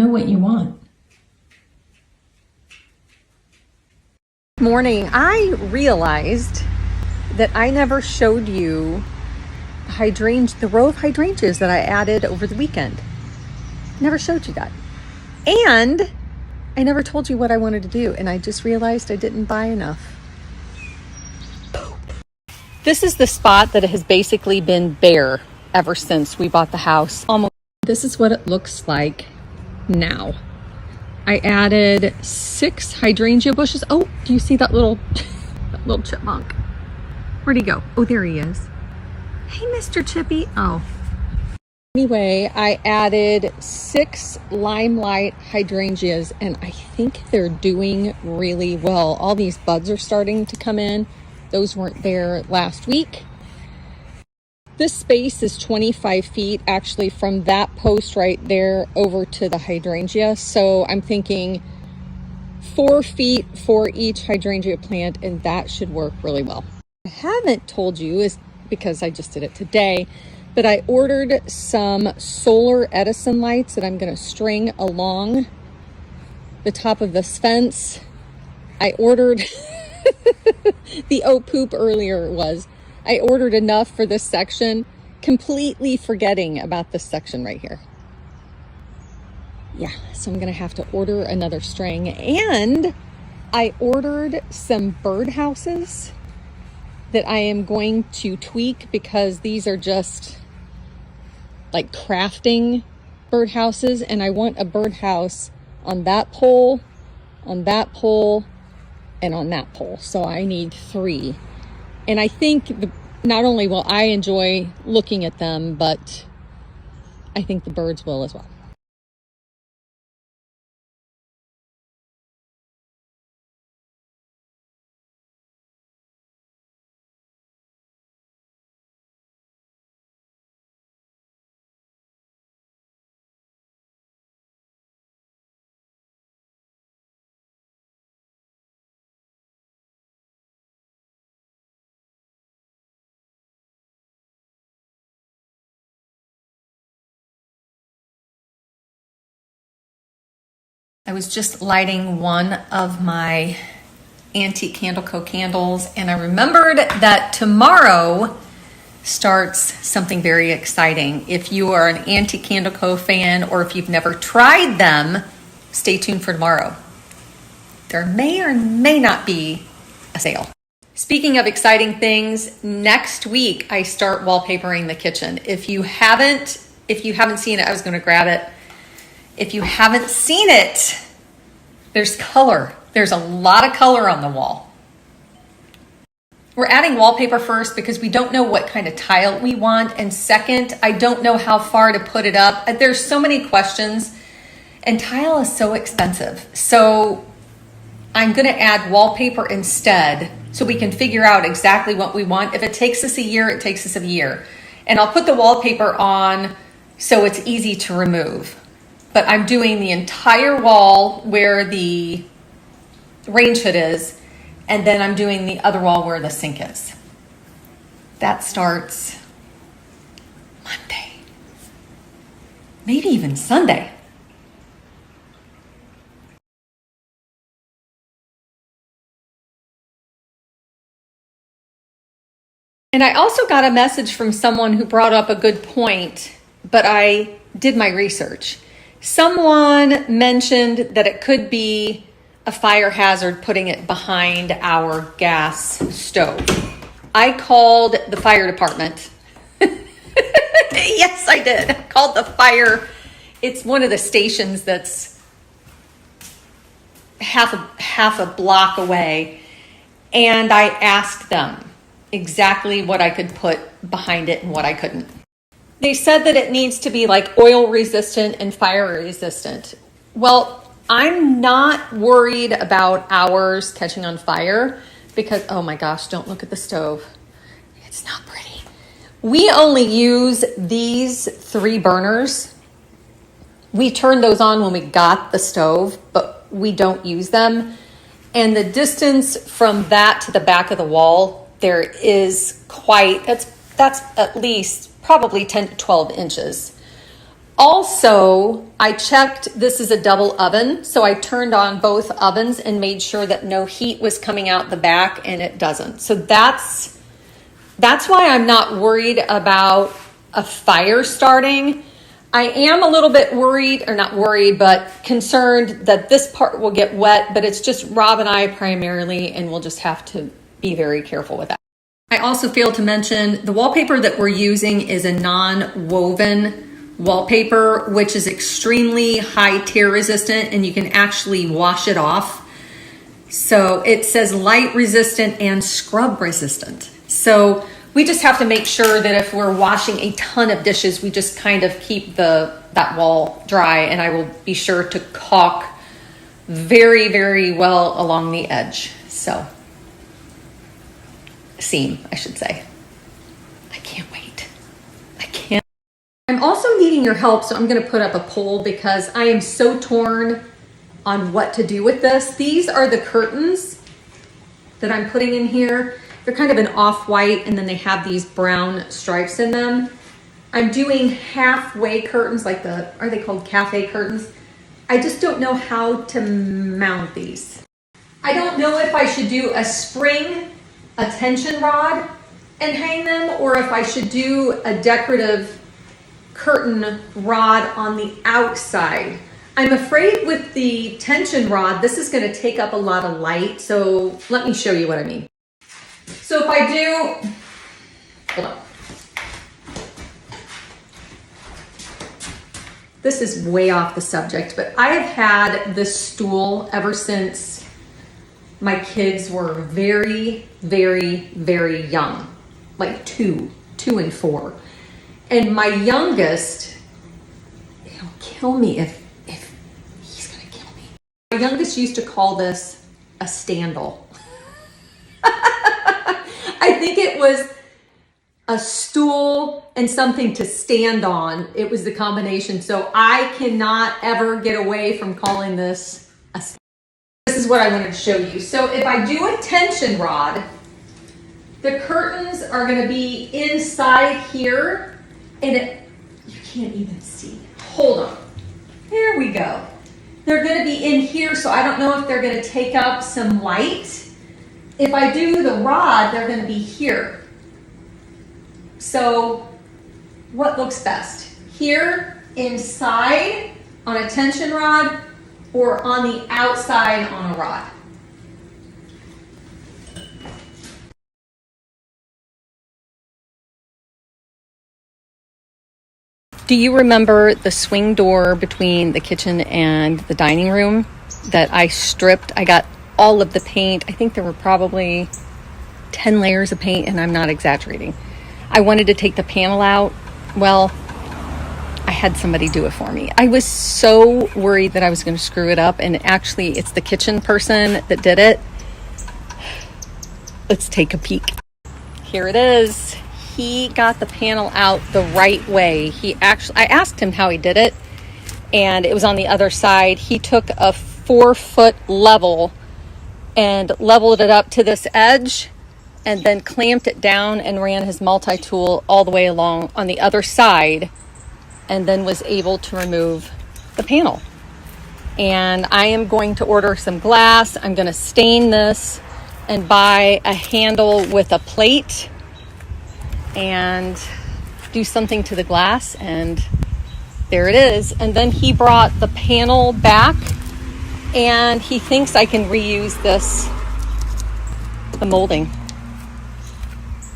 know what you want. Morning. I realized that I never showed you the row of hydrangeas that I added over the weekend. Never showed you that. And I never told you what I wanted to do, and I just realized I didn't buy enough. This is the spot that has basically been bare ever since we bought the house. This is what it looks like now. I added 6 hydrangea bushes. Oh, do you see that little chipmunk? Where'd he go? Oh, there he is. Hey, Mr. Chippy. Oh. Anyway, I added 6 limelight hydrangeas, and I think they're doing really well. All these buds are starting to come in. Those weren't there last week. This space is 25 feet actually from that post right there over to the hydrangea. So I'm thinking 4 feet for each hydrangea plant, and that should work really well. I haven't told you is because I just did it today, but I ordered some solar Edison lights that I'm going to string along the top of this fence. I ordered the poop earlier was. I ordered enough for this section, completely forgetting about this section right here. Yeah, so I'm gonna have to order another string. And I ordered some birdhouses that I am going to tweak because these are just like crafting birdhouses, and I want a birdhouse on that pole, and on that pole. So I need 3. And I think not only will I enjoy looking at them, but I think the birds will as well. I was just lighting one of my antique Candle Co. candles, and I remembered that tomorrow starts something very exciting. If you are an antique Candle Co. fan, or if you've never tried them, stay tuned for tomorrow. There may or may not be a sale. Speaking of exciting things, next week I start wallpapering the kitchen. If you haven't seen it, I was going to grab it. If you haven't seen it, there's color. There's a lot of color on the wall. We're adding wallpaper first because we don't know what kind of tile we want. And second, I don't know how far to put it up. There's so many questions, and tile is so expensive. So I'm going to add wallpaper instead so we can figure out exactly what we want. If it takes us a year, it takes us a year. And I'll put the wallpaper on so it's easy to remove. But I'm doing the entire wall where the range hood is, and then I'm doing the other wall where the sink is. That starts Monday, maybe even Sunday. And I also got a message from someone who brought up a good point, but I did my research. Someone mentioned that it could be a fire hazard putting it behind our gas stove. I called the fire department. Yes, I did. I called the fire. It's one of the stations that's half a block away. And I asked them exactly what I could put behind it and what I couldn't. They said that it needs to be like oil resistant and fire resistant. Well, I'm not worried about ours catching on fire because, oh my gosh, don't look at the stove. It's not pretty. We only use these 3 burners. We turned those on when we got the stove, but we don't use them. And the distance from that to the back of the wall, there is that's at least probably 10 to 12 inches. Also, I checked, this is a double oven, so I turned on both ovens and made sure that no heat was coming out the back, and it doesn't. So that's why I'm not worried about a fire starting. I am a little bit worried, or not worried, but concerned that this part will get wet, but it's just Rob and I primarily, and we'll just have to be very careful with that. I also failed to mention the wallpaper that we're using is a non-woven wallpaper, which is extremely high tear resistant, and you can actually wash it off. So it says light resistant and scrub resistant. So we just have to make sure that if we're washing a ton of dishes, we just kind of keep that wall dry, and I will be sure to caulk very, very well along the edge. So seam, I should say. I can't wait. I can't. I'm also needing your help, so I'm going to put up a poll because I am so torn on what to do with this. These are the curtains that I'm putting in here. They're kind of an off-white, and then they have these brown stripes in them. I'm doing halfway curtains, like are they called cafe curtains? I just don't know how to mount these. I don't know if I should do a spring, a tension rod and hang them, or if I should do a decorative curtain rod on the outside. I'm afraid with the tension rod, this is going to take up a lot of light. So let me show you what I mean. So if I do, hold on. This is way off the subject, but I have had this stool ever since my kids were very, very, very young, like two and 4. And my youngest, he'll kill me if he's gonna kill me. My youngest used to call this a standal. I think it was a stool and something to stand on. It was the combination. So I cannot ever get away from calling this a standal. This is what I wanted to show you. So if I do a tension rod, the curtains are going to be inside here, and you can't even see. Hold on. There we go. They're going to be in here, so I don't know if they're going to take up some light. If I do the rod, they're going to be here. So what looks best? Here, inside on a tension rod, or on the outside on a rod? Do you remember the swing door between the kitchen and the dining room that I stripped? I got all of the paint. I think there were probably 10 layers of paint, and I'm not exaggerating. I wanted to take the panel out. Well, I had somebody do it for me. I was so worried that I was going to screw it up, and actually it's the kitchen person that did it. Let's take a peek. Here it is. He got the panel out the right way. I asked him how he did it, and it was on the other side. He took a 4-foot level and leveled it up to this edge, and then clamped it down and ran his multi-tool all the way along on the other side, and then was able to remove the panel. And I am going to order some glass. I'm going to stain this and buy a handle with a plate and do something to the glass, and there it is. And then he brought the panel back, and he thinks I can reuse the molding.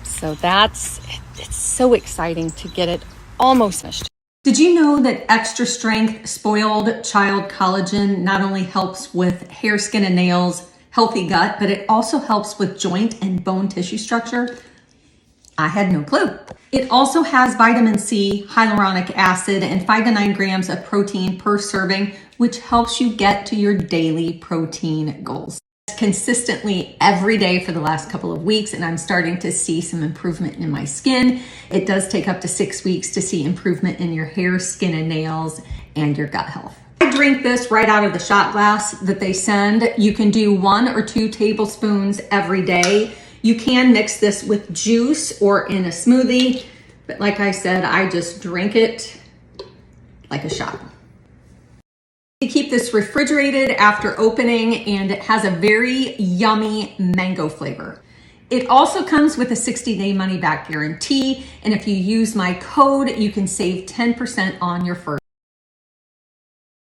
So it's so exciting to get it almost finished. Did you know that extra strength spoiled child collagen not only helps with hair, skin, and nails, healthy gut, but it also helps with joint and bone tissue structure? I had no clue. It also has vitamin C, hyaluronic acid, and 5 to 9 grams of protein per serving, which helps you get to your daily protein goals. Consistently every day for the last couple of weeks, and I'm starting to see some improvement in my skin. It does take up to 6 weeks to see improvement in your hair, skin, and nails, and your gut health. I drink this right out of the shot glass that they send. You can do 1 or 2 tablespoons every day. You can mix this with juice or in a smoothie, but like I said, I just drink it like a shop. To keep this refrigerated after opening, and it has a very yummy mango flavor. It also comes with a 60-day money-back guarantee, and if you use my code, you can save 10% on your first